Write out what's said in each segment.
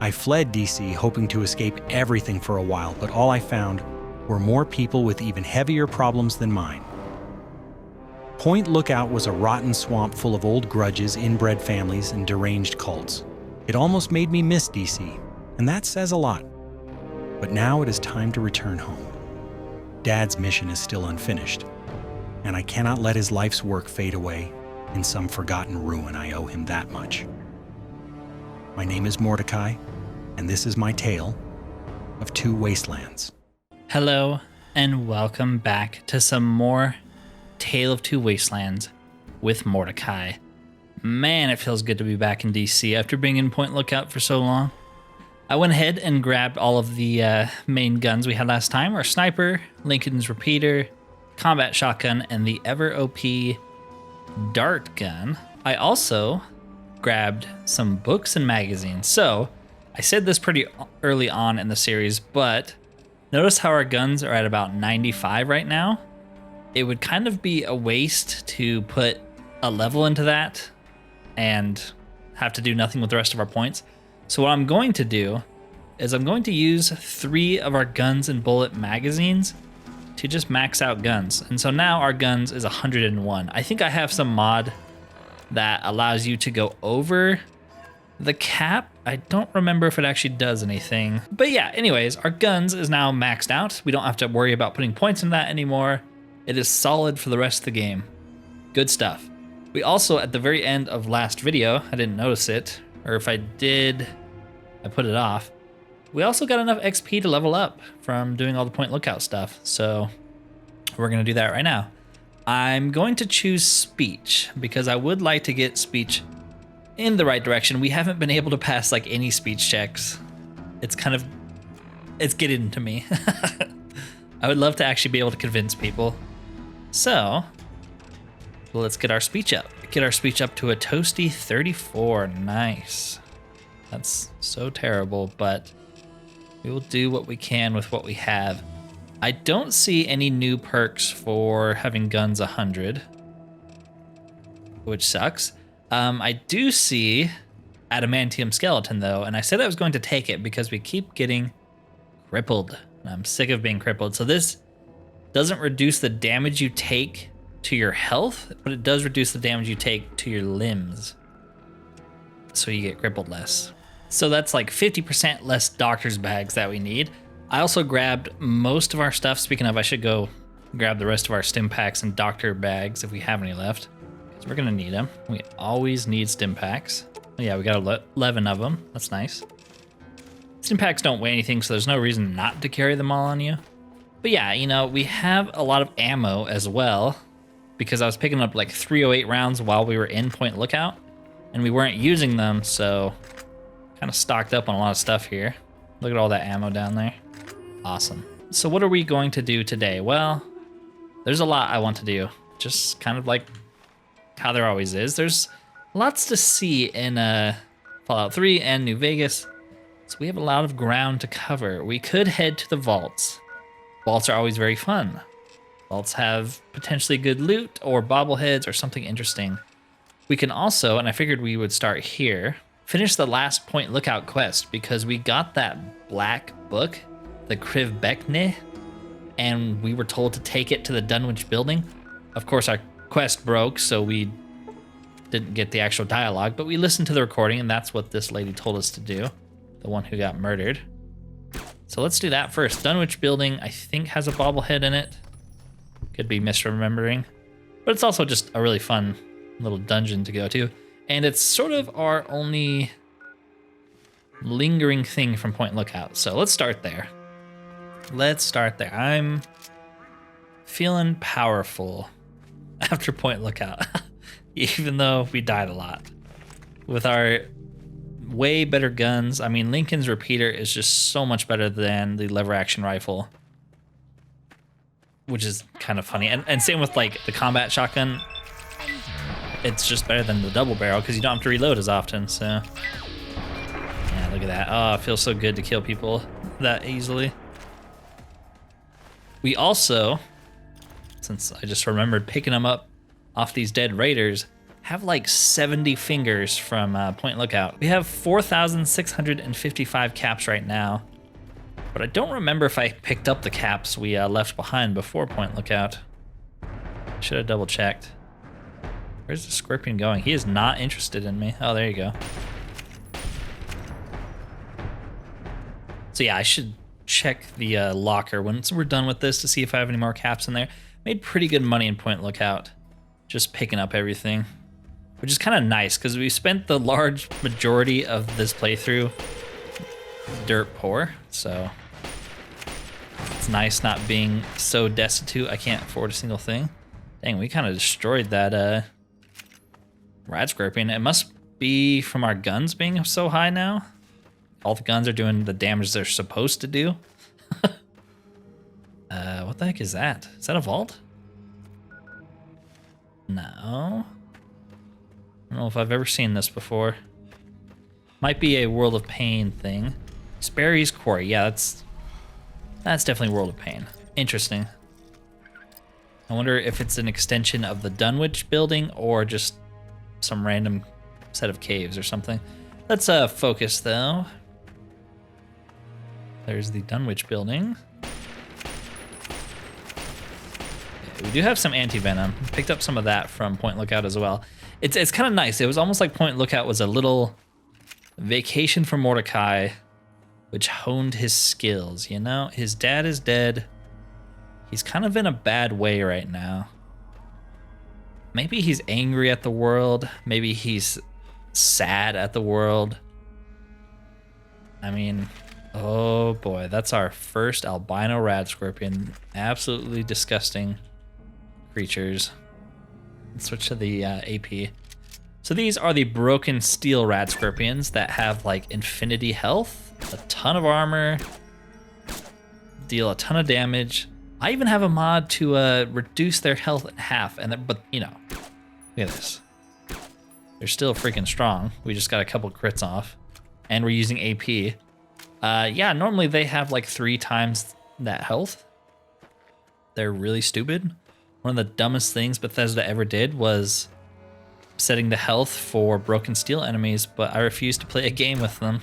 I fled DC hoping to escape everything for a while, but all I found were more people with even heavier problems than mine. Point Lookout was a rotten swamp full of old grudges, inbred families, and deranged cults. It almost made me miss DC, and that says a lot. But now it is time to return home. Dad's mission is still unfinished, and I cannot let his life's work fade away in some forgotten ruin. I owe him that much. My name is Mordecai, and this is my tale of two wastelands. Hello, and welcome back to some more Tale of Two Wastelands with Mordecai. Man, it feels good to be back in DC after being in Point Lookout for so long. I went ahead and grabbed all of the main guns we had last time, our sniper, Lincoln's repeater, combat shotgun, and the ever OP dart gun. I also grabbed some books and magazines. So I said this pretty early on in the series, but notice how our guns are at about 95 right now. It would kind of be a waste to put a level into that and have to do nothing with the rest of our points. So what I'm going to do is I'm going to use 3 of our guns and bullet magazines to just max out guns. And so now our guns is 101. I think I have some mod that allows you to go over the cap. I don't remember if it actually does anything. But yeah, anyways, our guns is now maxed out. We don't have to worry about putting points in that anymore. It is solid for the rest of the game. Good stuff. We also, at the very end of last video, I didn't notice it, or if I did, I put it off. We also got enough XP to level up from doing all the Point Lookout stuff. So we're gonna do that right now. I'm going to choose speech because I would like to get speech in the right direction. We haven't been able to pass like any speech checks. It's getting to me. I would love to actually be able to convince people. So let's get our speech up. Get our speech up to a toasty 34. Nice. That's so terrible, but we will do what we can with what we have. I don't see any new perks for having guns 100, which sucks. I do see adamantium skeleton though, and I said I was going to take it because we keep getting crippled. And I'm sick of being crippled. So this doesn't reduce the damage you take to your health, but it does reduce the damage you take to your limbs. So you get crippled less. So that's like 50% less doctor's bags that we need. I also grabbed most of our stuff. Speaking of, I should go grab the rest of our stim packs and doctor bags if we have any left, because we're gonna need them. We always need stim packs. Yeah, we got 11 of them. That's nice. Stim packs don't weigh anything, so there's no reason not to carry them all on you. But yeah, you know, we have a lot of ammo as well, because I was picking up like 308 rounds while we were in Point Lookout, and we weren't using them, so kind of stocked up on a lot of stuff here. Look at all that ammo down there. Awesome. So what are we going to do today? Well, there's a lot I want to do, just kind of like how there always is. There's lots to see in Fallout 3 and New Vegas. So we have a lot of ground to cover. We could head to the vaults. Vaults are always very fun. Vaults have potentially good loot or bobbleheads or something interesting. We can also, and I figured we would start here, finish the last Point Lookout quest because we got that black book, the Krivbeknih, and we were told to take it to the Dunwich Building. Of course, our quest broke, so we didn't get the actual dialogue, but we listened to the recording, and that's what this lady told us to do. The one who got murdered. So let's do that first. Dunwich Building, I think, has a bobblehead in it. Could be misremembering. But it's also just a really fun little dungeon to go to. And it's sort of our only lingering thing from Point Lookout. So let's start there. Let's start there. I'm feeling powerful after Point Lookout. Even though we died a lot. With our way better guns. I mean, Lincoln's repeater is just so much better than the lever action rifle, which is kind of funny. And same with like the combat shotgun. It's just better than the double barrel because you don't have to reload as often. So yeah, look at that. Oh, it feels so good to kill people that easily. We also, since I just remembered picking them up off these dead raiders, have like 70 fingers from Point Lookout. We have 4,655 caps right now, but I don't remember if I picked up the caps we left behind before Point Lookout. Should have double checked. Where's the Scorpion going? He is not interested in me. Oh, there you go. So yeah, I should check the locker once we're done with this to see if I have any more caps in there. Made pretty good money in Point Lookout, just picking up everything, which is kind of nice because we spent the large majority of this playthrough dirt poor. So it's nice not being so destitute I can't afford a single thing. Dang, we kind of destroyed that Rad Scorpion. It must be from our guns being so high now. All the guns are doing the damage they're supposed to do. What the heck is that? Is that a vault? No. I don't know if I've ever seen this before. Might be a World of Pain thing. Sperry's Quarry. Yeah, that's definitely World of Pain. Interesting. I wonder if it's an extension of the Dunwich Building or just some random set of caves or something. Let's focus though. There's the Dunwich Building. Yeah, we do have some anti-venom. Picked up some of that from Point Lookout as well. It's kind of nice. It was almost like Point Lookout was a little vacation for Mordecai, which honed his skills, you know? His dad is dead. He's kind of in a bad way right now. Maybe he's angry at the world. Maybe he's sad at the world. I mean, oh boy, that's our first albino rad scorpion. Absolutely disgusting creatures. Let's switch to the AP. So these are the broken steel rad scorpions that have like infinity health, a ton of armor, deal a ton of damage. I even have a mod to reduce their health in half, but you know, look at this. They're still freaking strong. We just got a couple crits off, and we're using AP. Yeah, normally they have like 3 times that health. They're really stupid. One of the dumbest things Bethesda ever did was setting the health for broken steel enemies, but I refuse to play a game with them.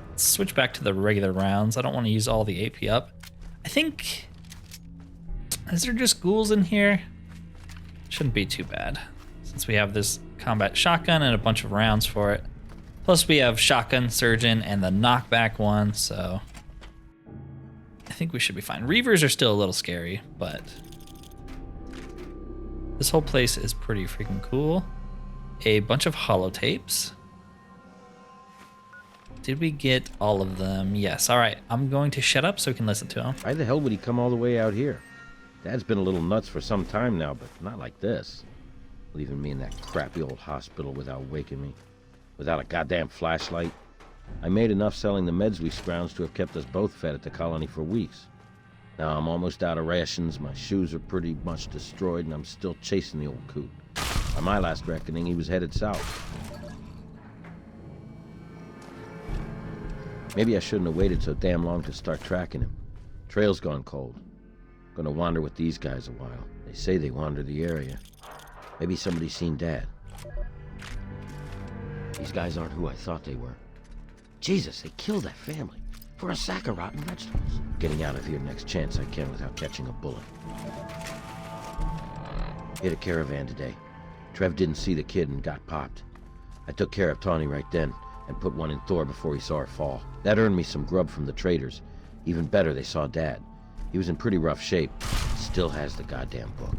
Let's switch back to the regular rounds. I don't want to use all the AP up. I think, is there just ghouls in here? Shouldn't be too bad, since we have this combat shotgun and a bunch of rounds for it. Plus we have shotgun, surgeon, and the knockback one, so I think we should be fine. Reavers are still a little scary, but this whole place is pretty freaking cool. A bunch of holotapes. Did we get all of them? Yes. All right. I'm going to shut up so we can listen to him. Why the hell would he come all the way out here? Dad's been a little nuts for some time now, but not like this. Leaving me in that crappy old hospital without waking me. Without a goddamn flashlight. I made enough selling the meds we scrounged to have kept us both fed at the colony for weeks. Now I'm almost out of rations, my shoes are pretty much destroyed, and I'm still chasing the old coot. By my last reckoning, he was headed south. Maybe I shouldn't have waited so damn long to start tracking him. Trail's gone cold. Gonna wander with these guys a while. They say they wander the area. Maybe somebody's seen Dad. These guys aren't who I thought they were. Jesus, they killed that family for a sack of rotten vegetables. Getting out of here next chance I can without catching a bullet. Hit a caravan today. Trev didn't see the kid and got popped. I took care of Tawny right then and put one in Thor before he saw her fall. That earned me some grub from the traders. Even better, they saw Dad. He was in pretty rough shape. Still has the goddamn book.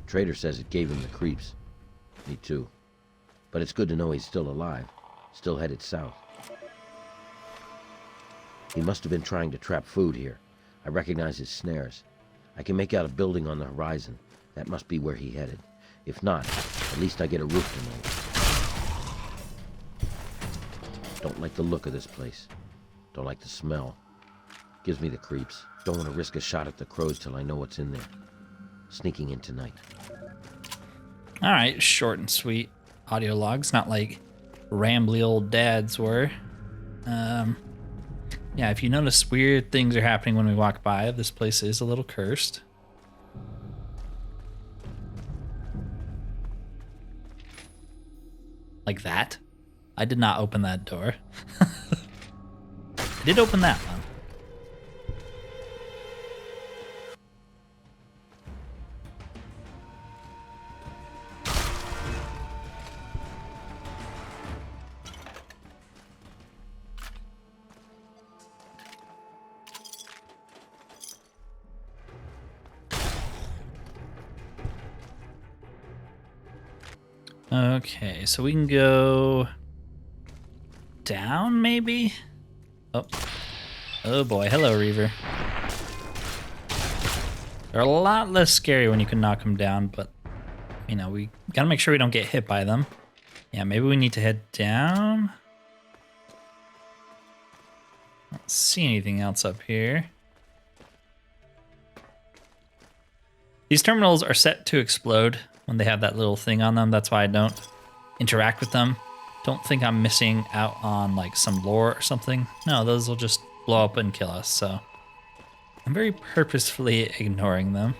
Trader says it gave him the creeps. Me too. But it's good to know he's still alive. Still headed south. He must have been trying to trap food here. I recognize his snares. I can make out a building on the horizon. That must be where he headed. If not, at least I get a roof to know. Don't like the look of this place. Don't like the smell. Gives me the creeps. Don't want to risk a shot at the crows till I know what's in there. Sneaking in tonight. All right, short and sweet audio logs, not like rambly old dads were. Yeah, if you notice weird things are happening when we walk by, this place is a little cursed. Like that. I did not open that door. I did open that one. Okay, so we can go down, maybe? Oh boy, hello, Reaver. They're a lot less scary when you can knock them down, but, you know, we gotta make sure we don't get hit by them. Yeah, maybe we need to head down. I don't see anything else up here. These terminals are set to explode when they have that little thing on them. That's why I don't interact with them. Don't think I'm missing out on like some lore or something. No, those will just blow up and kill us, so I'm very purposefully ignoring them.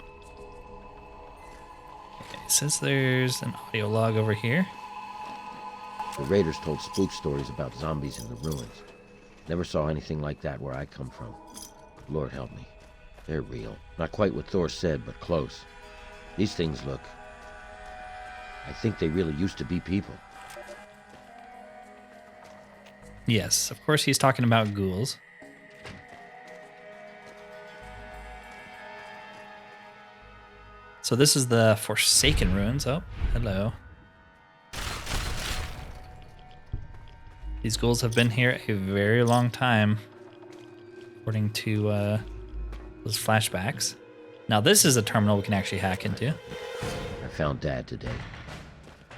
Okay, it says there's an audio log over here. The raiders told spook stories about zombies in the ruins. Never saw anything like that where I come from. Lord help me. They're real. Not quite what Thor said, but close. These things look... I think they really used to be people. Yes, of course he's talking about ghouls. So this is the Forsaken Ruins. Oh, hello. These ghouls have been here a very long time, according to those flashbacks. Now this is a terminal we can actually hack into. I found Dad today.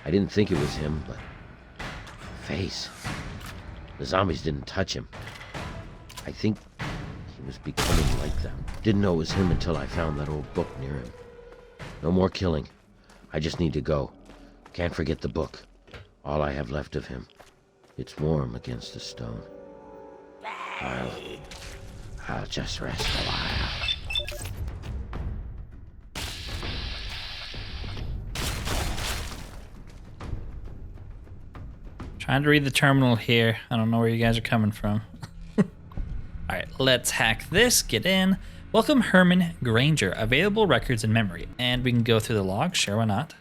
I didn't think it was him, but... face. The zombies didn't touch him. I think he was becoming like them. Didn't know it was him until I found that old book near him. No more killing. I just need to go. Can't forget the book. All I have left of him. It's warm against the stone. I'll just rest a while. Trying to read the terminal here. I don't know where you guys are coming from. All right, let's hack this, get in. Welcome Herman Granger, available records and memory. And we can go through the log, sure, why not?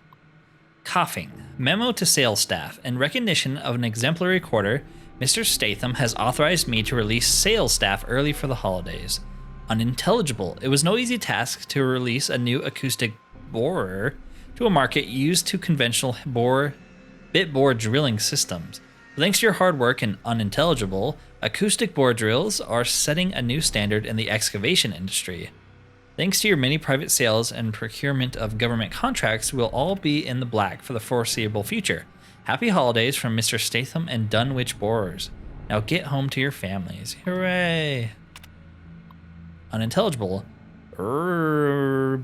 Coughing. Memo to sales staff. In recognition of an exemplary quarter, Mr. Statham has authorized me to release sales staff early for the holidays. Unintelligible. It was no easy task to release a new acoustic borer to a market used to conventional bit bore drilling systems. Thanks to your hard work and unintelligible, acoustic bore drills are setting a new standard in the excavation industry. Thanks to your many private sales and procurement of government contracts, we'll all be in the black for the foreseeable future. Happy holidays from Mr. Statham and Dunwich Borers. Now get home to your families. Hooray! Unintelligible. Boom.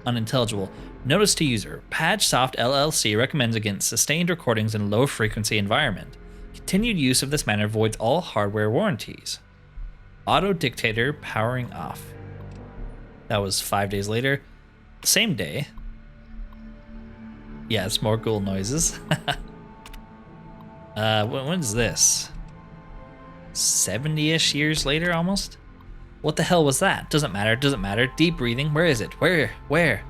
Unintelligible. Notice to user. PatchSoft LLC recommends against sustained recordings in low frequency environment. Continued use of this manner voids all hardware warranties. Auto dictator powering off. That was 5 days later. Same day. Yes, more ghoul noises. When is this? 70-ish years later, almost? What the hell was that? Doesn't matter, doesn't matter. Deep breathing. Where is it? Where?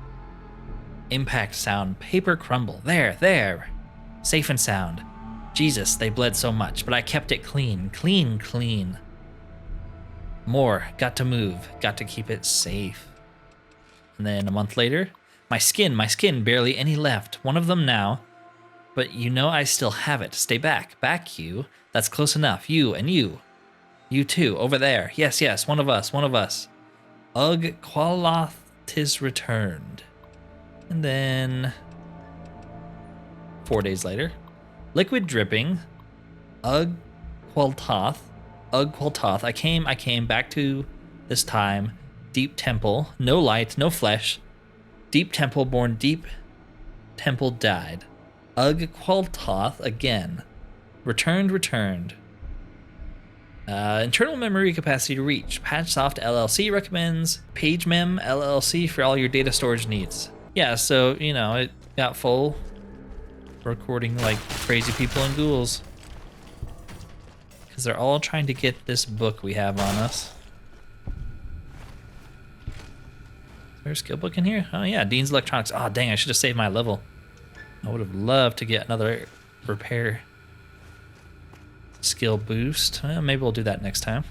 Impact sound. Paper crumble. There. Safe and sound. Jesus, they bled so much, but I kept it clean. Clean. More. Got to move. Got to keep it safe. And then a month later, my skin, barely any left. One of them now. But you know I still have it. Stay back. Back, you. That's close enough. You and you. You too, over there. Yes, one of us. Ugh, Qualoth 'tis returned. And then 4 days later, liquid dripping. Ugh, Qualtoth. I came back to this time. Deep temple, no light, no flesh. Deep temple born, deep temple died. Ugh, Qualtoth again. Returned. Internal memory capacity to reach. PatchSoft LLC recommends PageMem LLC for all your data storage needs. Yeah, so, you know, it got full. Recording like crazy people and ghouls. Because they're all trying to get this book we have on us. Is there a skill book in here? Oh yeah, Dean's Electronics. Oh dang, I should have saved my level. I would have loved to get another repair skill boost. Well, maybe we'll do that next time.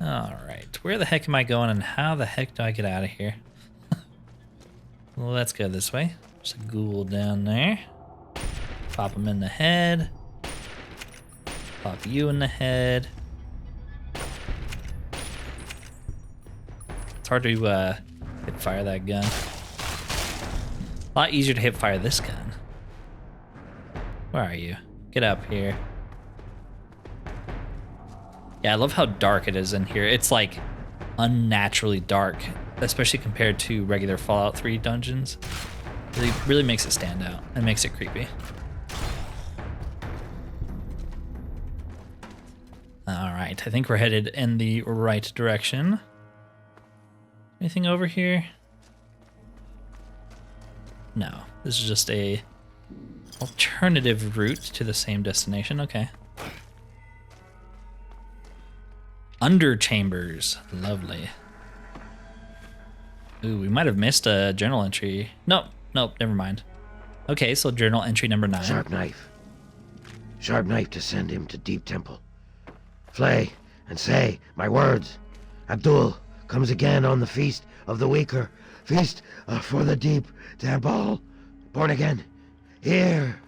Alright, where the heck am I going and how the heck do I get out of here? Well, let's go this way. There's a ghoul down there. Pop him in the head. Pop you in the head. It's hard to hip fire that gun. A lot easier to hip fire this gun. Where are you? Get up here. Yeah, I love how dark it is in here. It's like unnaturally dark, especially compared to regular Fallout 3 dungeons. Really makes it stand out and makes it creepy. All right, I think we're headed in the right direction. Anything over here? No, this is just a alternative route to the same destination. Okay. Under chambers, lovely. Ooh, we might have missed a journal entry. Nope, never mind. Okay, so journal entry number 9. Sharp knife. Sharp knife to send him to Deep Temple. Flay and say my words. Abdul comes again on the feast of the weaker. Feast for the Deep Temple. Born again. Here.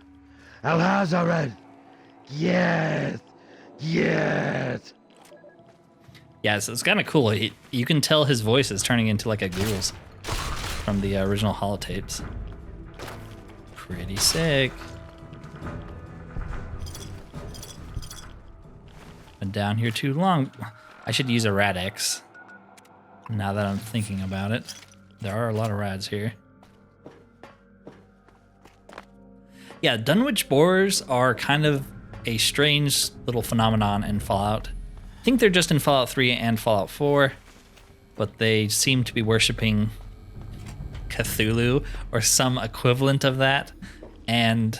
Al-Hazared. Yes. Yes. Yeah, so it's kind of cool. You can tell his voice is turning into like a ghoul's from the original holotapes. Pretty sick. Been down here too long. I should use a Rad-X. Now that I'm thinking about it. There are a lot of rads here. Yeah, Dunwich boars are kind of a strange little phenomenon in Fallout. I think they're just in Fallout 3 and Fallout 4, but they seem to be worshipping Cthulhu or some equivalent of that. And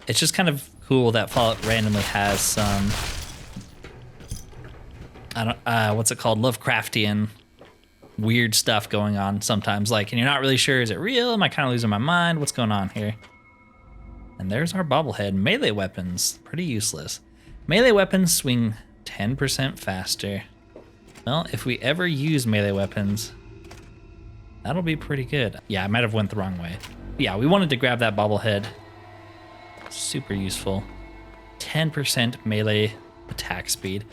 it's just kind of cool that Fallout randomly has some, what's it called? Lovecraftian weird stuff going on sometimes. Like, and you're not really sure, is it real? Am I kind of losing my mind? What's going on here? And there's our bobblehead. Melee weapons, pretty useless. Melee weapons swing 10% faster. Well, if we ever use melee weapons, that'll be pretty good. Yeah, I might have went the wrong way. Yeah, we wanted to grab that bobblehead. Super useful. 10% melee attack speed.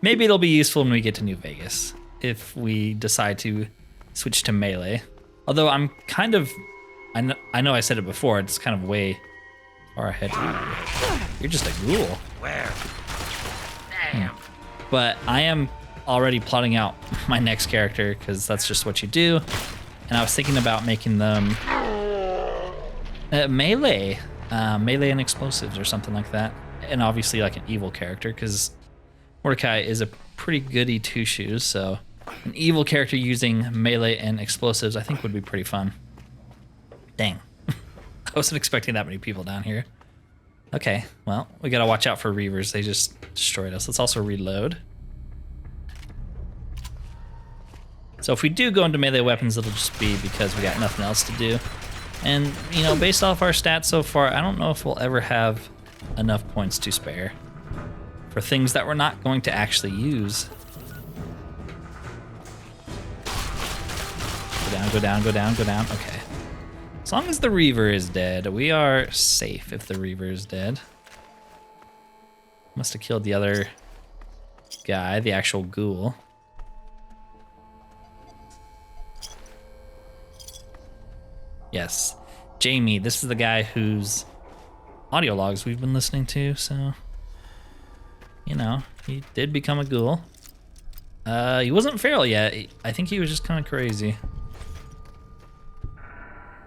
Maybe it'll be useful when we get to New Vegas, if we decide to switch to melee. Although I'm kind of, I know I said it before, it's kind of way far ahead. You're just a ghoul. Where? Damn. But I am already plotting out my next character because that's just what you do. And I was thinking about making them melee and explosives or something like that. And obviously like an evil character because Mordecai is a pretty goody two-shoes, so an evil character using melee and explosives I think would be pretty fun. Dang. I wasn't expecting that many people down here. Okay, well, we gotta watch out for Reavers. They just destroyed us. Let's also reload. So if we do go into melee weapons, it'll just be because we got nothing else to do. And, you know, based off our stats so far, I don't know if we'll ever have enough points to spare for things that we're not going to actually use. Go down, go down, go down, go down. Okay. As long as the Reaver is dead, we are safe if the Reaver is dead. Must have killed the other guy, the actual ghoul. Yes, Jamie, this is the guy whose audio logs we've been listening to, so, you know, he did become a ghoul. He wasn't feral yet. I think he was just kind of crazy.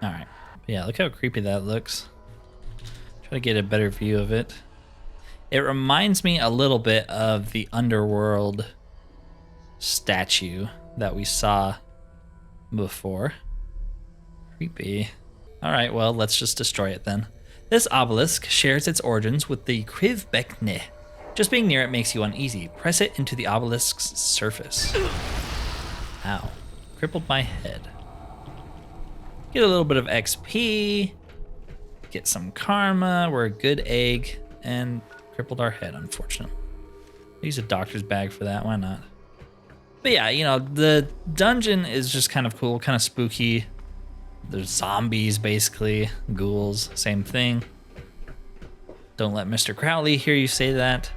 All right. Yeah, look how creepy that looks. Try to get a better view of it. It reminds me a little bit of the underworld statue that we saw before. Creepy. All right, well, let's just destroy it then. This obelisk shares its origins with the Krivbeknih. Just being near it makes you uneasy. Press it into the obelisk's surface. Ow. Crippled my head. Get a little bit of XP. Get some karma. We're a good egg. And crippled our head, unfortunately. Use a doctor's bag for that. Why not? But yeah, you know, the dungeon is just kind of cool, kind of spooky. There's zombies, basically. Ghouls, same thing. Don't let Mr. Crowley hear you say that.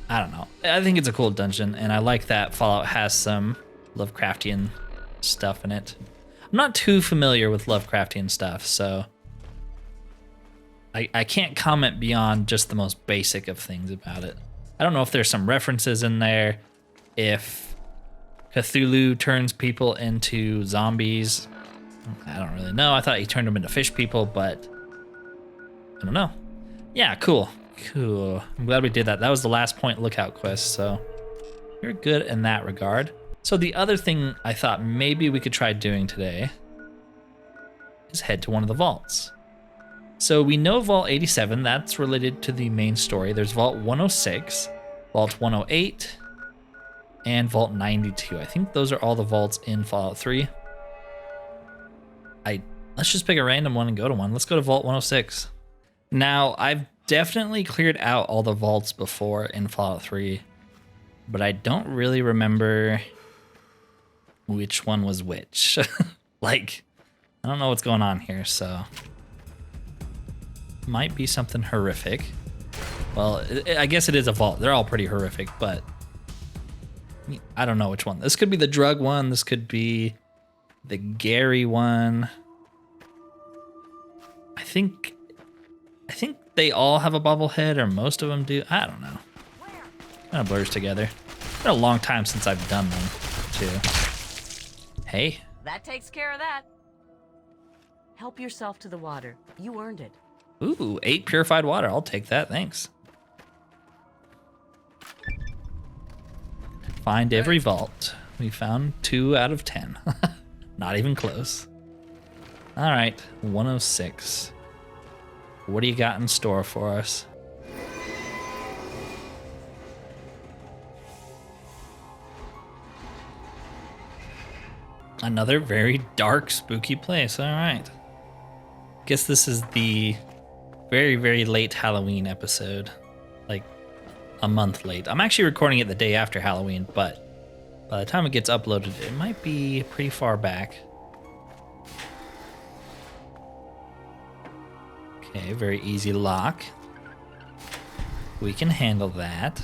I don't know. I think it's a cool dungeon, and I like that Fallout has some Lovecraftian stuff in it. I'm not too familiar with Lovecraftian stuff, so I can't comment beyond just the most basic of things about it. I don't know if there's some references in there, if Cthulhu turns people into zombies. I don't really know. I thought he turned them into fish people, but I don't know. Yeah, cool. Cool. I'm glad we did that. That was the last point lookout quest, so you're good in that regard. So the other thing I thought maybe we could try doing today is head to one of the vaults. So we know Vault 87, that's related to the main story. There's Vault 106, Vault 108, and Vault 92. I think those are all the vaults in Fallout 3. Let's just pick a random one and go to one. Let's go to Vault 106. Now, I've definitely cleared out all the vaults before in Fallout 3, but I don't really remember which one was which. Like, I don't know what's going on here, so might be something horrific. Well, I guess it is a vault. They're all pretty horrific, but I don't know which one. This could be the drug one. This could be the Gary one. I think they all have a bobblehead, or most of them do. I don't know. Kind of blurs together. It's been a long time since I've done them, too. Hey. That takes care of that. Help yourself to the water. You earned it. Ooh, 8 purified water. I'll take that, thanks. Find every vault. We found 2 out of 10. Not even close. All right, 106. What do you got in store for us? Another very dark, spooky place. All right. Guess this is the very, very late Halloween episode. Like a month late. I'm actually recording it the day after Halloween, but by the time it gets uploaded, it might be pretty far back. Okay, very easy lock. We can handle that.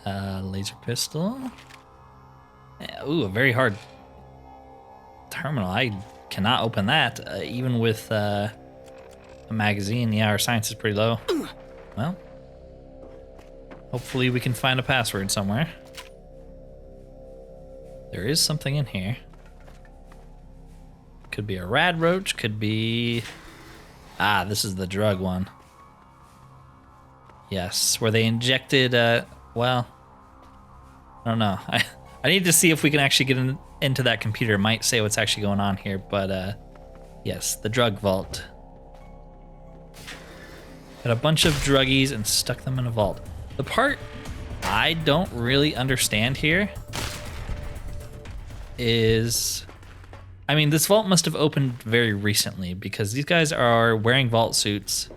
Laser pistol. Ooh, a very hard terminal. I cannot open that, even with a magazine. Yeah, our science is pretty low. Well, hopefully we can find a password somewhere. There is something in here. Could be a rad roach, could be... Ah, this is the drug one. Yes, where they injected, well, I don't know. I need to see if we can actually get into that computer. It might say what's actually going on here, but yes, the drug vault. Got a bunch of druggies and stuck them in a vault. The part I don't really understand here is... I mean, this vault must have opened very recently because these guys are wearing vault suits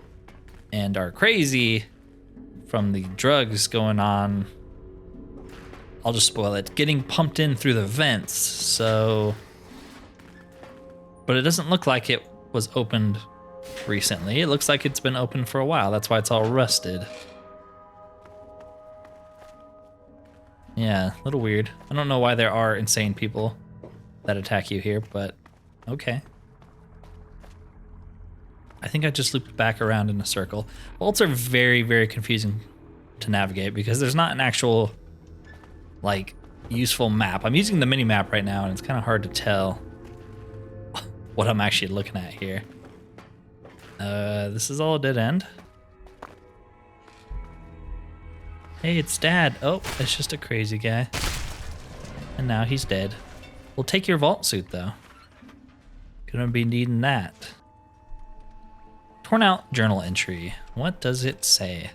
and are crazy from the drugs going on. I'll just spoil it. Getting pumped in through the vents, so... But it doesn't look like it was opened recently. It looks like it's been open for a while. That's why it's all rusted. Yeah, a little weird. I don't know why there are insane people that attack you here, but okay. I think I just looped back around in a circle. Vaults are very, very confusing to navigate because there's not an actual, like, useful map. I'm using the mini map right now, and it's kind of hard to tell what I'm actually looking at here. This is all a dead end. Hey, it's Dad. Oh, it's just a crazy guy. And now he's dead. We'll take your vault suit, though. Gonna be needing that. Torn out journal entry. What does it say?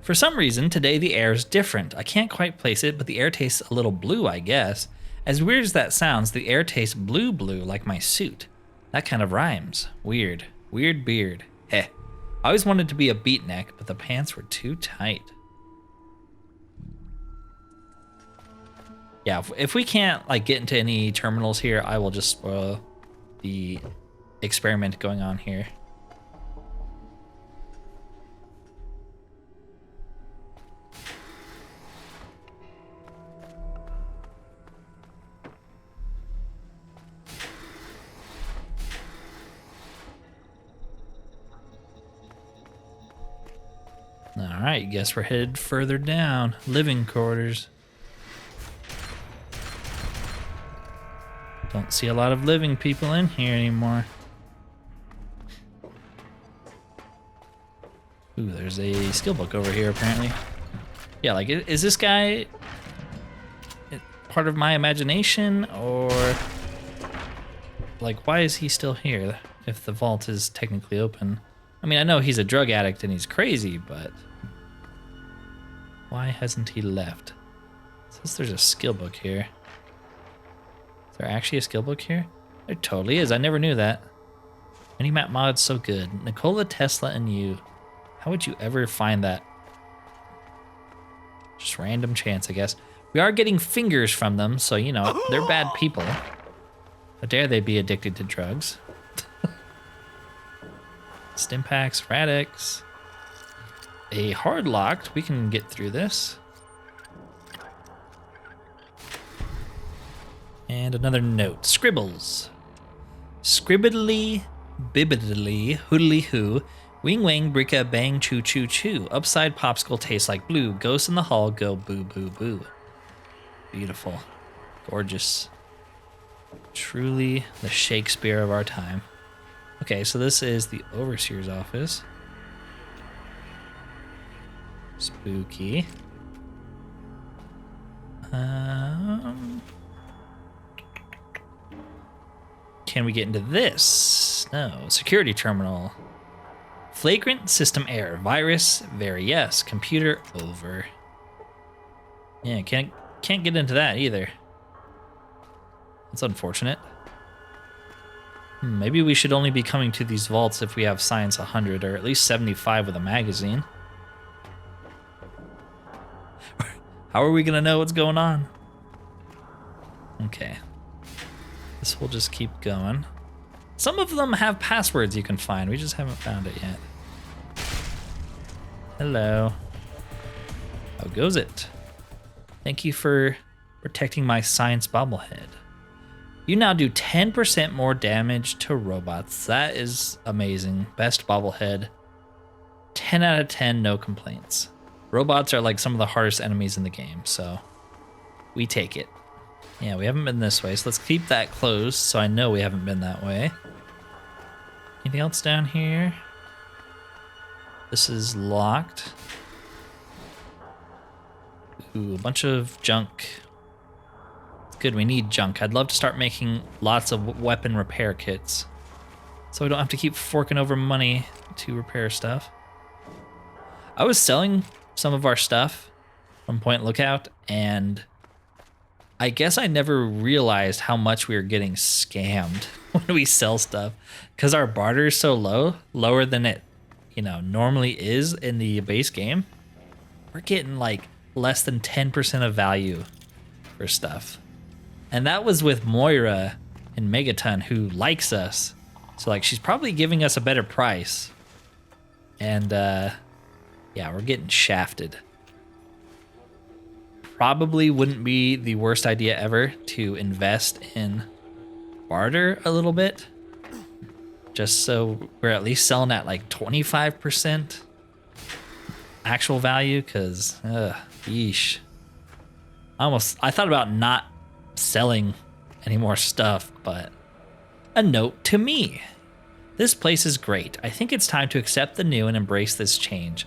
For some reason, today the air is different. I can't quite place it, but the air tastes a little blue, I guess. As weird as that sounds, the air tastes blue like my suit. That kind of rhymes. Weird. Weird beard. Heh. I always wanted to be a beatnik, but the pants were too tight. Yeah, if we can't like get into any terminals here, I will just spoil the experiment going on here. All right, guess we're headed further down. Living quarters. Don't see a lot of living people in here anymore. Ooh, there's a skill book over here apparently. Yeah, like, is this guy part of my imagination, or like, why is he still here if the vault is technically open? I mean, I know he's a drug addict and he's crazy, but why hasn't he left? It says there's a skill book here. Is there actually a skill book here? There totally is. I never knew that. Minimap mod's so good. Nikola Tesla and you. How would you ever find that? Just random chance, I guess. We are getting fingers from them, so, you know, they're bad people. How dare they be addicted to drugs? Stimpaks, Radix. A hard locked. We can get through this. And another note. Scribbles. Scribbidly, bibbidly, hoodly hoo. Wing wang, bricka, bang, choo choo choo. Upside popsicle tastes like blue. Ghosts in the hall go boo boo boo. Beautiful. Gorgeous. Truly the Shakespeare of our time. Okay, so this is the Overseer's office. Spooky. Can we get into this? No. Security terminal. Flagrant system error. Virus, very yes. Computer, over. Yeah, can't get into that either. That's unfortunate. Maybe we should only be coming to these vaults if we have Science 100, or at least 75 with a magazine. How are we gonna know what's going on? Okay. This will just keep going. Some of them have passwords you can find. We just haven't found it yet. Hello. How goes it? Thank you for protecting my science bobblehead. You now do 10% more damage to robots. That is amazing. Best bobblehead. 10 out of 10, no complaints. Robots are like some of the hardest enemies in the game, so we take it. Yeah, we haven't been this way, so let's keep that closed so I know we haven't been that way. Anything else down here? This is locked. Ooh, a bunch of junk. It's good, we need junk. I'd love to start making lots of weapon repair kits so we don't have to keep forking over money to repair stuff. I was selling some of our stuff from Point Lookout, and I guess I never realized how much we were getting scammed when we sell stuff, because our barter is so low, lower than it, you know, normally is in the base game. We're getting like less than 10% of value for stuff. And that was with Moira in Megaton, who likes us. So like, she's probably giving us a better price. And yeah, we're getting shafted. Probably wouldn't be the worst idea ever to invest in barter a little bit, just so we're at least selling at like 25% actual value, because yeesh. I thought about not selling any more stuff, but a note to me. This place is great. I think it's time to accept the new and embrace this change.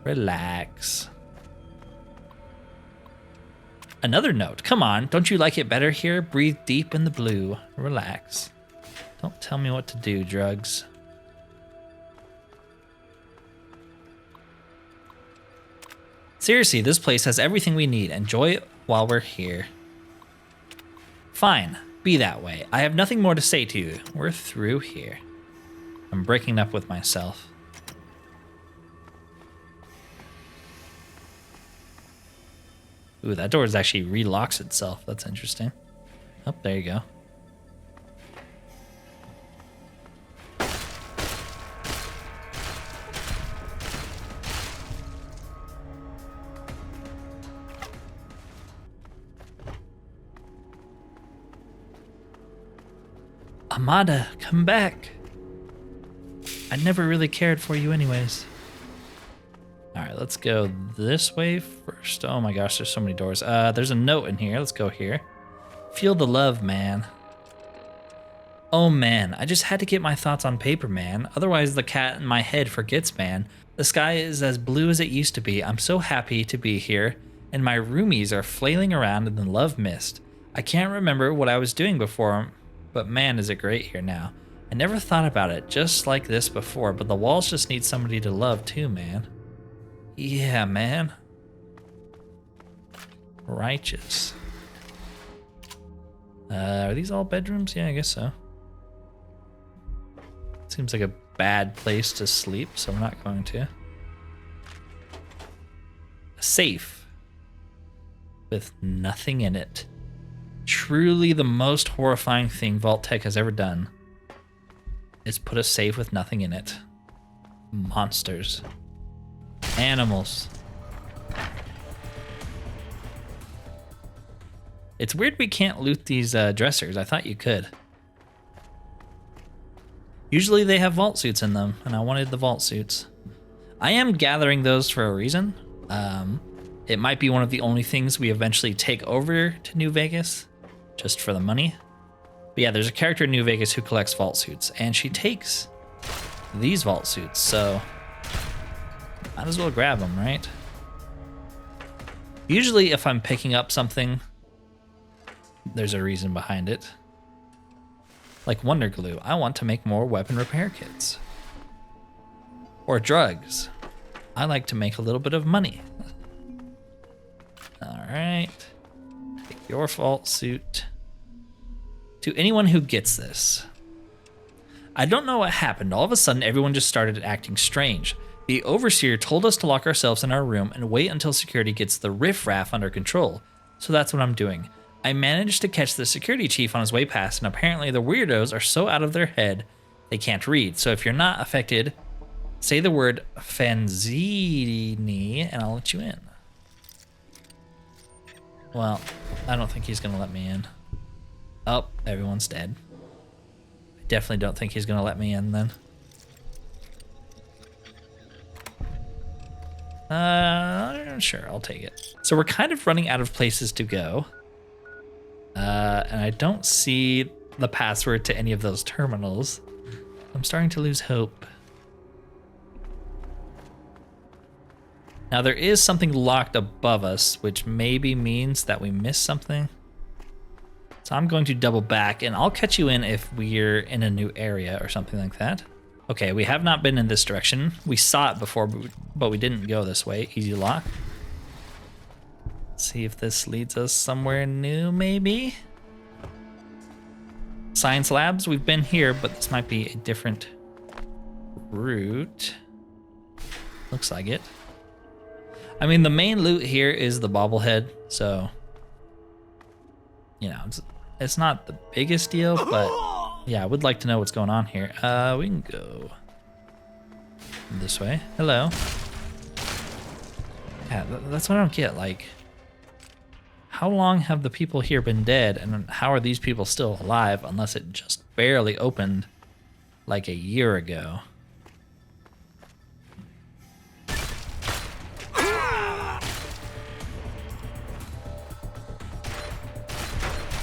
Relax. Another note. Come on, don't you like it better here? Breathe deep in the blue. Relax. Don't tell me what to do, drugs. Seriously, this place has everything we need. Enjoy it while we're here. Fine, be that way. I have nothing more to say to you. We're through here. I'm breaking up with myself. Ooh, that door actually relocks itself. That's interesting. Oh, there you go. Amada, come back. I never really cared for you anyways. All right, let's go this way first. Oh my gosh, there's so many doors. There's a note in here. Let's go here. Feel the love, man. Oh man, I just had to get my thoughts on paper, man. Otherwise the cat in my head forgets, man. The sky is as blue as it used to be. I'm so happy to be here, and my roomies are flailing around in the love mist. I can't remember what I was doing before, but man, is it great here now. I never thought about it just like this before, but the walls just need somebody to love too, man. Yeah, man. Righteous. Are these all bedrooms? Yeah, I guess so. Seems like a bad place to sleep, so we're not going to. A safe with nothing in it. Truly the most horrifying thing Vault Tech has ever done is put a safe with nothing in it. Monsters. Animals. It's weird we can't loot these dressers. I thought you could. Usually they have vault suits in them, and I wanted the vault suits. I am gathering those for a reason. It might be one of the only things we eventually take over to New Vegas, just for the money. But yeah, there's a character in New Vegas who collects vault suits, and she takes these vault suits, so might as well grab them, right? Usually if I'm picking up something, there's a reason behind it. Like Wonder Glue, I want to make more weapon repair kits. Or drugs. I like to make a little bit of money. All right. Take your vault suit. To anyone who gets this, I don't know what happened. All of a sudden, everyone just started acting strange. The Overseer told us to lock ourselves in our room and wait until security gets the riffraff under control. So that's what I'm doing. I managed to catch the security chief on his way past, and apparently the weirdos are so out of their head they can't read. So if you're not affected, say the word Fanzini and I'll let you in. Well, I don't think he's gonna let me in. Oh, everyone's dead. I definitely don't think he's gonna let me in then. Sure, I'll take it. So we're kind of running out of places to go. And I don't see the password to any of those terminals. I'm starting to lose hope. Now there is something locked above us, which maybe means that we missed something. So I'm going to double back, and I'll catch you in if we're in a new area or something like that. Okay, we have not been in this direction. We saw it before, but we didn't go this way. Easy lock. Let's see if this leads us somewhere new, maybe? Science labs, we've been here, but this might be a different route. Looks like it. I mean, the main loot here is the Bobblehead, so, you know, it's not the biggest deal, but yeah, I would like to know what's going on here. We can go this way. Hello. Yeah, that's what I don't get. Like, how long have the people here been dead, and how are these people still alive unless it just barely opened like a year ago?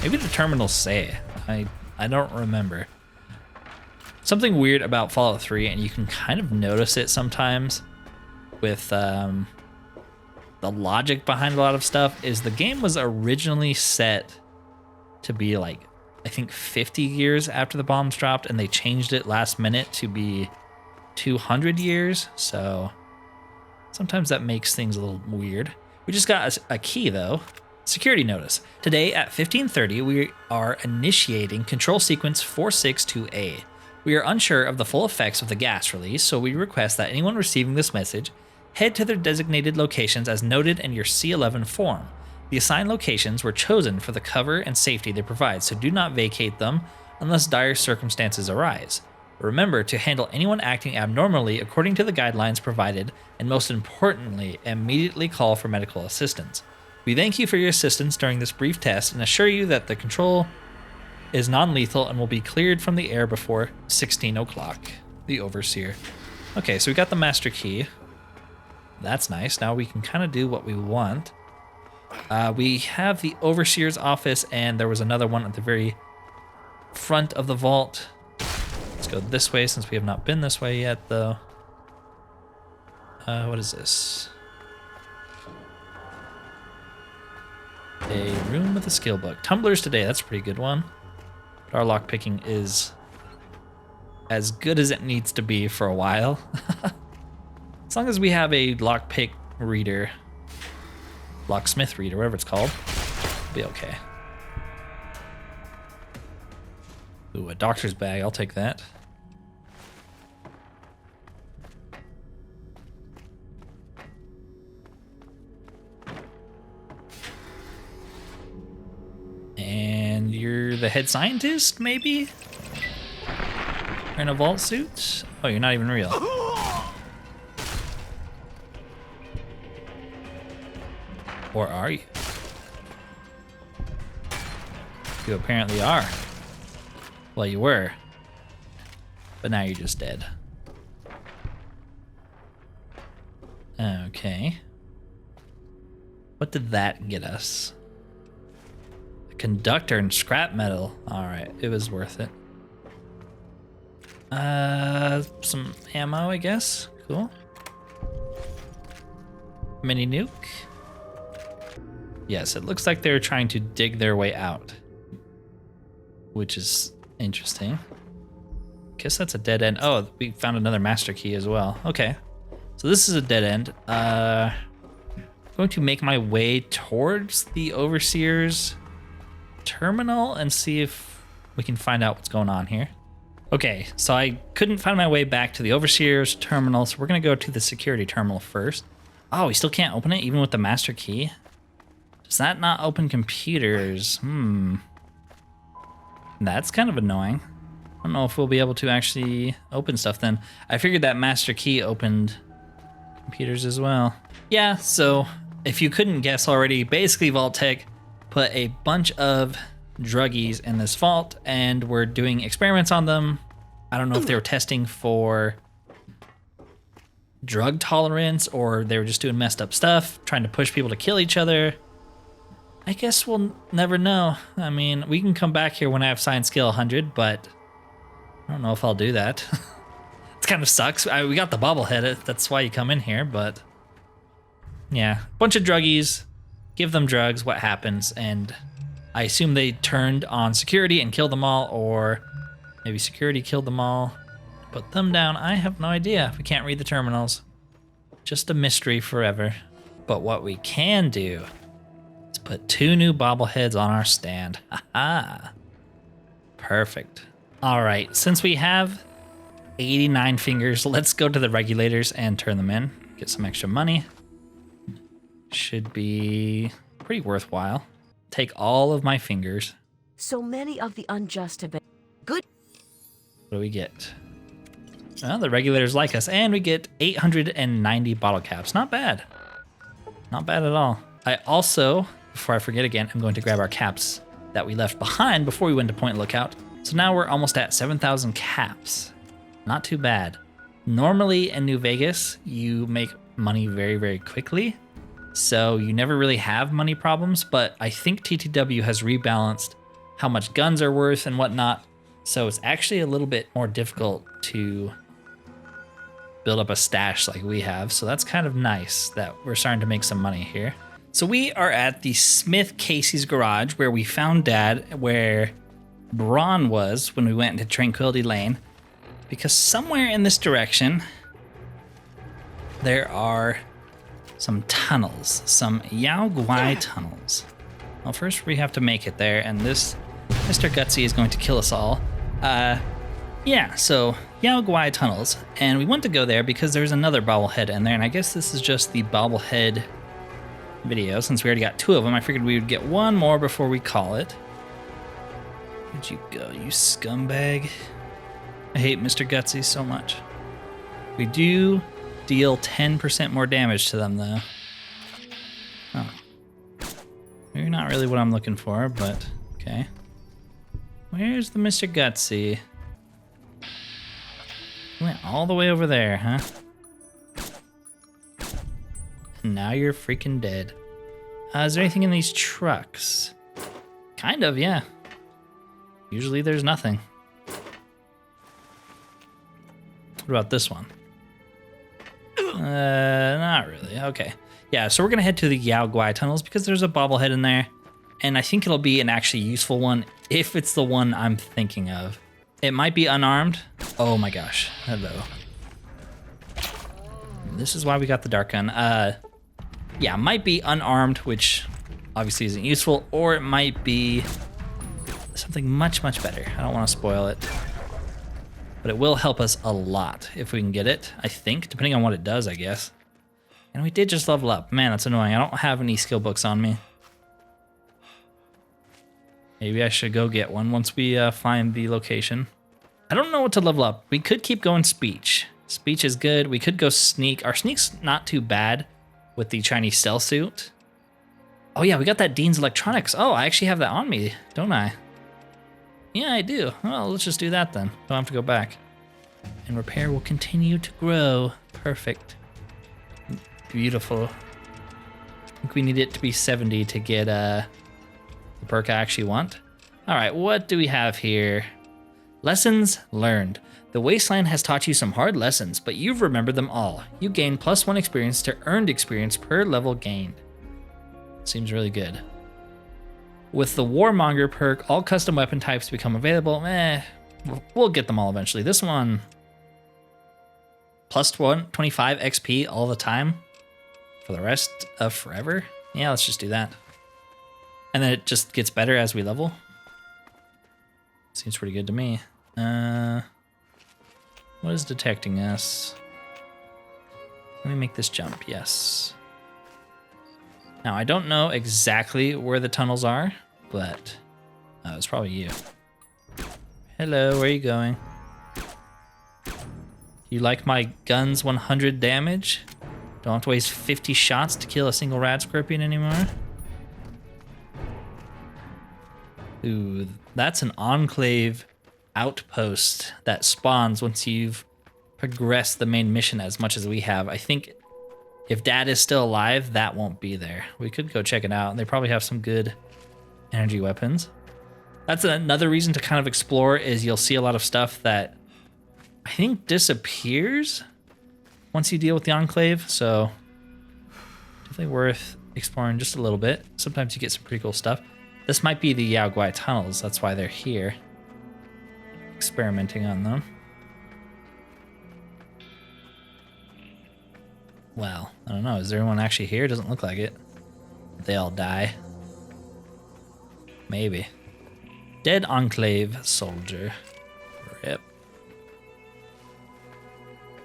Maybe the terminals say. I don't remember. Something weird about Fallout 3, and you can kind of notice it sometimes with the logic behind a lot of stuff, is the game was originally set to be like, I think 50 years after the bombs dropped, and they changed it last minute to be 200 years. So sometimes that makes things a little weird. We just got a key though. Security notice. Today at 15:30, we are initiating control sequence 462A. We are unsure of the full effects of the gas release, so we request that anyone receiving this message head to their designated locations as noted in your C11 form. The assigned locations were chosen for the cover and safety they provide, so do not vacate them unless dire circumstances arise. Remember to handle anyone acting abnormally according to the guidelines provided, and most importantly, immediately call for medical assistance. We thank you for your assistance during this brief test and assure you that the control is non-lethal and will be cleared from the air before 16 o'clock. The Overseer. Okay, so we got the master key. That's nice. Now we can kind of do what we want. We have the Overseer's office, and there was another one at the very front of the vault. Let's go this way since we have not been this way yet, though. What is this? A room with a skill book. Tumblers today, that's a pretty good one. But our lockpicking is as good as it needs to be for a while. As long as we have a lockpick reader, locksmith reader, whatever it's called, we'll be okay. Ooh, a doctor's bag, I'll take that. And you're the head scientist, maybe? You're in a vault suit? Oh, you're not even real. Or are you? You apparently are. Well, you were. But now you're just dead. Okay. What did that get us? A conductor and scrap metal. Alright, it was worth it. Some ammo, I guess. Cool. Mini nuke. Yes, it looks like they're trying to dig their way out, which is interesting. Guess that's a dead end. Oh, we found another master key as well. Okay, so this is a dead end. I'm going to make my way towards the Overseer's terminal and see if we can find out what's going on here. Okay, so I couldn't find my way back to the Overseer's terminal, so we're gonna go to the security terminal first. Oh, we still can't open it even with the master key? Does that not open computers? That's kind of annoying. I don't know if we'll be able to actually open stuff then. I figured that master key opened computers as well. Yeah, so if you couldn't guess already, basically Vault-Tec put a bunch of druggies in this vault and were doing experiments on them. I don't know if they were testing for drug tolerance or they were just doing messed up stuff, trying to push people to kill each other. I guess we'll never know. I mean, we can come back here when I have science skill 100, but I don't know if I'll do that. It kind of sucks. We got the bobblehead, that's why you come in here, but yeah. Bunch of druggies, give them drugs, what happens? And I assume they turned on security and killed them all, or maybe security killed them all, put them down. I have no idea. We can't read the terminals. Just a mystery forever. But what we can do, put 2 new bobbleheads on our stand. Haha. Perfect. All right, since we have 89 fingers, let's go to the regulators and turn them in. Get some extra money. Should be pretty worthwhile. Take all of my fingers. So many of the unjust have been good. What do we get? Well, the regulators like us, and we get 890 bottle caps. Not bad. Not bad at all. I also, before I forget again, I'm going to grab our caps that we left behind before we went to Point Lookout. So now we're almost at 7,000 caps. Not too bad. Normally in New Vegas, you make money very, very quickly. So you never really have money problems, but I think TTW has rebalanced how much guns are worth and whatnot. So it's actually a little bit more difficult to build up a stash like we have. So that's kind of nice that we're starting to make some money here. So we are at the Smith Casey's garage where we found Dad, where Braun was when we went into Tranquility Lane. Because somewhere in this direction, there are some tunnels, some Yao Guai Tunnels. Well, first we have to make it there, and this Mr. Gutsy is going to kill us all. Yeah, so Yao Guai Tunnels, and we want to go there because there's another bobblehead in there, and I guess this is just the bobblehead video. Since we already got 2 of them, I figured we would get 1 more before we call it. Where'd you go, you scumbag? I hate Mr. Gutsy so much. We do deal 10% more damage to them, though. Oh. Maybe not really what I'm looking for, but okay. Where's the Mr. Gutsy? Went all the way over there, huh? Now you're freaking dead. Is there anything in these trucks? Kind of, yeah. Usually there's nothing. What about this one? Not really. Okay. Yeah, so we're going to head to the Yao Guai Tunnels because there's a bobblehead in there. And I think it'll be an actually useful one if it's the one I'm thinking of. It might be unarmed. Oh my gosh. Hello. This is why we got the dark gun. Yeah, might be unarmed, which obviously isn't useful, or it might be something much, much better. I don't want to spoil it. But it will help us a lot if we can get it, I think, depending on what it does, I guess. And we did just level up. Man, that's annoying. I don't have any skill books on me. Maybe I should go get one once we find the location. I don't know what to level up. We could keep going speech. Speech is good. We could go sneak. Our sneak's not too bad with the Chinese stealth suit. Oh yeah, we got that Dean's Electronics. Oh, I actually have that on me, don't I? Yeah, I do. Well, let's just do that then. Don't have to go back. And repair will continue to grow. Perfect. Beautiful. I think we need it to be 70 to get the perk I actually want. All right, what do we have here? Lessons learned. The Wasteland has taught you some hard lessons, but you've remembered them all. You gain +1 experience to earned experience per level gained. Seems really good. With the Warmonger perk, all custom weapon types become available. We'll get them all eventually. This one, +25 XP all the time for the rest of forever. Yeah, let's just do that. And then it just gets better as we level. Seems pretty good to me. What is detecting us? Let me make this jump, yes. Now, I don't know exactly where the tunnels are, but it's probably you. Hello, where are you going? You like my gun's 100 damage? Don't have to waste 50 shots to kill a single rad scorpion anymore? Ooh, that's an Enclave outpost that spawns once you've progressed the main mission as much as we have. I think if Dad is still alive, that won't be there. We could go check it out. They probably have some good energy weapons. That's another reason to kind of explore, is you'll see a lot of stuff that I think disappears once you deal with the Enclave. So definitely worth exploring just a little bit. Sometimes you get some pretty cool stuff. This might be the Yao Guai Tunnels. That's why they're here. Experimenting on them. Well, I don't know. Is there anyone actually here? Doesn't look like it. They all die. Maybe. Dead Enclave soldier. Rip.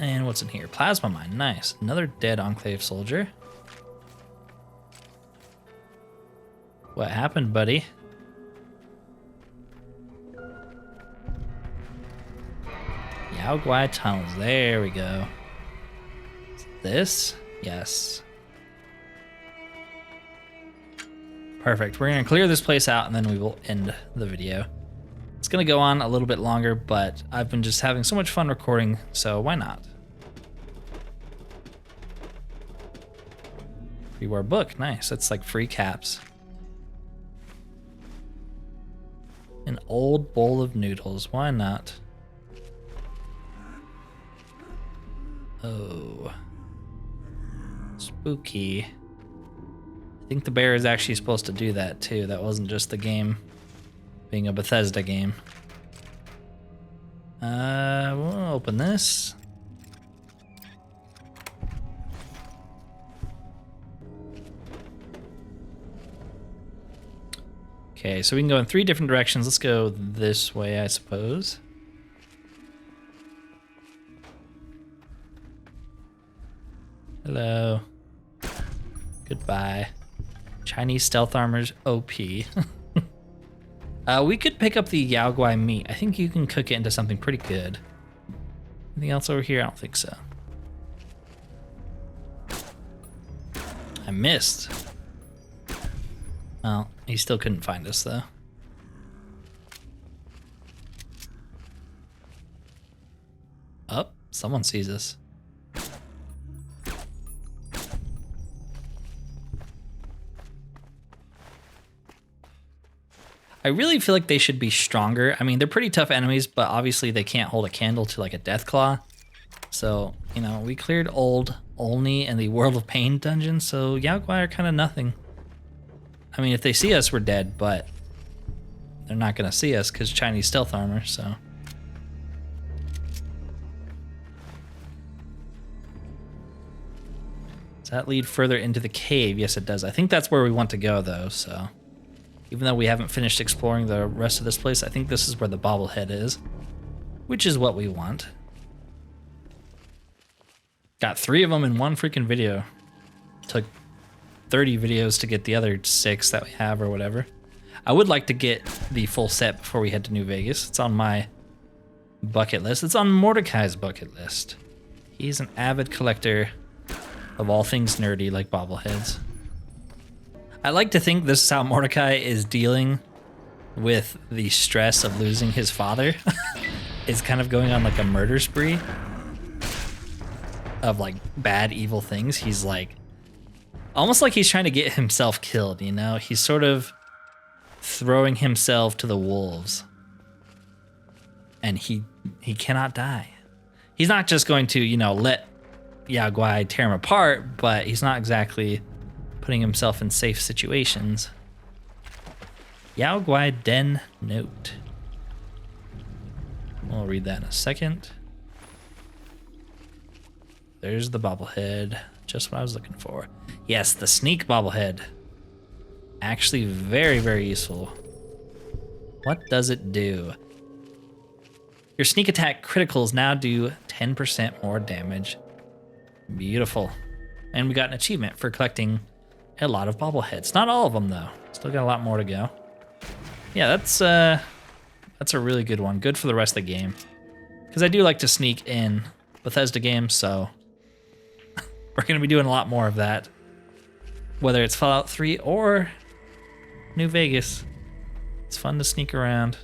And what's in here? Plasma mine. Nice. Another dead Enclave soldier. What happened, buddy? Yao Guai Tunnels. There we go. This? Yes. Perfect. We're going to clear this place out and then we will end the video. It's going to go on a little bit longer, but I've been just having so much fun recording, so why not? Reward book. Nice. That's like free caps. An old bowl of noodles. Why not? Oh. Spooky. I think the bear is actually supposed to do that too. That wasn't just the game being a Bethesda game. We'll open this. Okay, so we can go in 3 different directions. Let's go this way, I suppose. Hello. Goodbye. Chinese stealth armor's OP. We could pick up the Yao Guai meat. I think you can cook it into something pretty good. Anything else over here? I don't think so. I missed. Well, he still couldn't find us, though. Oh, someone sees us. I really feel like they should be stronger. I mean, they're pretty tough enemies, but obviously they can't hold a candle to like a death claw. So, you know, we cleared old Olney and the World of Pain dungeon, so Yao Guai are kind of nothing. I mean, if they see us, we're dead, but they're not going to see us because Chinese stealth armor, so. Does that lead further into the cave? Yes, it does. I think that's where we want to go, though, so. Even though we haven't finished exploring the rest of this place, I think this is where the Bobblehead is, which is what we want. Got 3 of them in one freaking video. Took 30 videos to get the other 6 that we have or whatever. I would like to get the full set before we head to New Vegas. It's on my bucket list. It's on Mordecai's bucket list. He's an avid collector of all things nerdy like bobbleheads. I like to think this is how Mordecai is dealing with the stress of losing his father. Is kind of going on like a murder spree of like bad, evil things. He's like, almost like he's trying to get himself killed, you know? He's sort of throwing himself to the wolves. And he cannot die. He's not just going to, you know, let Yao Guai tear him apart, but he's not exactly putting himself in safe situations. Yao Guai Den Note. We'll read that in a second. There's the bobblehead. Just what I was looking for. Yes, the sneak bobblehead. Actually very, very useful. What does it do? Your sneak attack criticals now do 10% more damage. Beautiful. And we got an achievement for collecting a lot of bobbleheads. Not all of them, though. Still got a lot more to go. Yeah, that's a really good one. Good for the rest of the game. Because I do like to sneak in Bethesda games, so we're going to be doing a lot more of that. Whether it's Fallout 3 or New Vegas. It's fun to sneak around.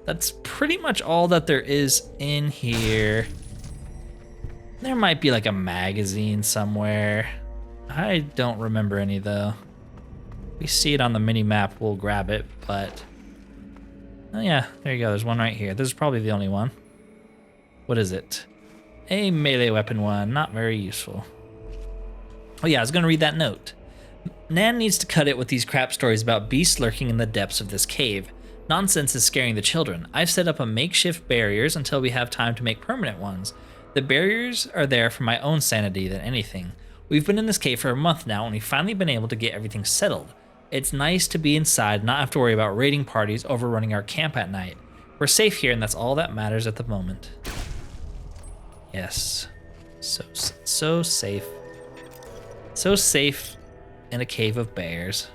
That's pretty much all that there is in here. There might be like a magazine somewhere. I don't remember any though. We see it on the mini map, we'll grab it, but oh yeah, there you go. There's one right here. This is probably the only one. What is it? A melee weapon one, not very useful. Oh yeah, I was gonna read that note. Nan needs to cut it with these crap stories about beasts lurking in the depths of this cave. Nonsense is scaring the children. I've set up a makeshift barriers until we have time to make permanent ones. The barriers are there for my own sanity than anything. We've been in this cave for a month now, and we've finally been able to get everything settled. It's nice to be inside, not have to worry about raiding parties overrunning our camp at night. We're safe here, and that's all that matters at the moment. Yes. So safe. So safe in a cave of bears.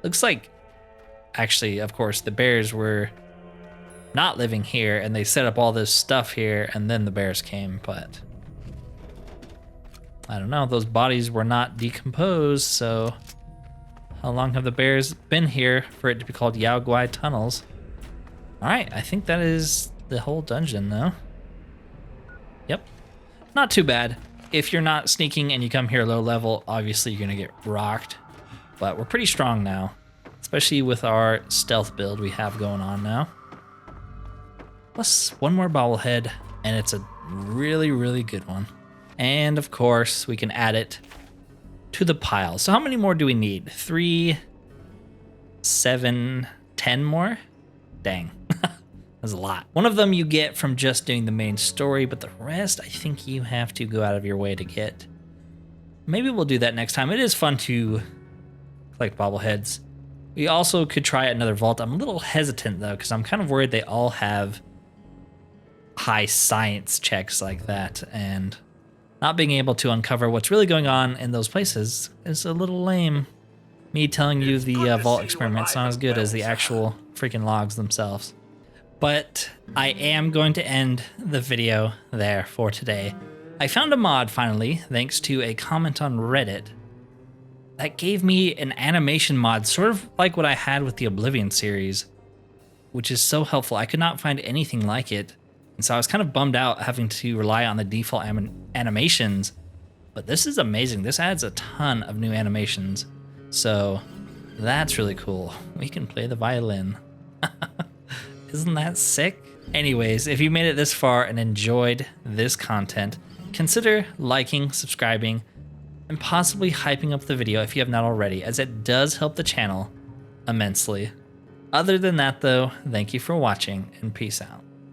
Looks like, actually, of course, the bears were not living here, and they set up all this stuff here, and then the bears came, but I don't know. Those bodies were not decomposed, so how long have the bears been here for it to be called Yao Guai Tunnels? All right, I think that is the whole dungeon, though. Yep, not too bad. If you're not sneaking and you come here low level, obviously you're gonna get rocked. but we're pretty strong now, especially with our stealth build we have going on now. Plus one more bobblehead, and it's a really, really good one. And of course, we can add it to the pile. So how many more do we need? 3, 7, 10 more? Dang, that's a lot. One of them you get from just doing the main story, but the rest I think you have to go out of your way to get. Maybe we'll do that next time. It is fun to collect bobbleheads. We also could try another vault. I'm a little hesitant though, because I'm kind of worried they all have high science checks like that, and not being able to uncover what's really going on in those places is a little lame. Me telling you the vault experiment's not as good as the actual freaking logs themselves. But I am going to end the video there for today. I found a mod finally, thanks to a comment on Reddit, that gave me an animation mod, sort of like what I had with the Oblivion series, which is so helpful. I could not find anything like it. And so I was kind of bummed out having to rely on the default animations, but this is amazing. This adds a ton of new animations. So that's really cool. We can play the violin. Isn't that sick? Anyways, if you made it this far and enjoyed this content, consider liking, subscribing, and possibly hyping up the video if you have not already, as it does help the channel immensely. Other than that though, thank you for watching and peace out.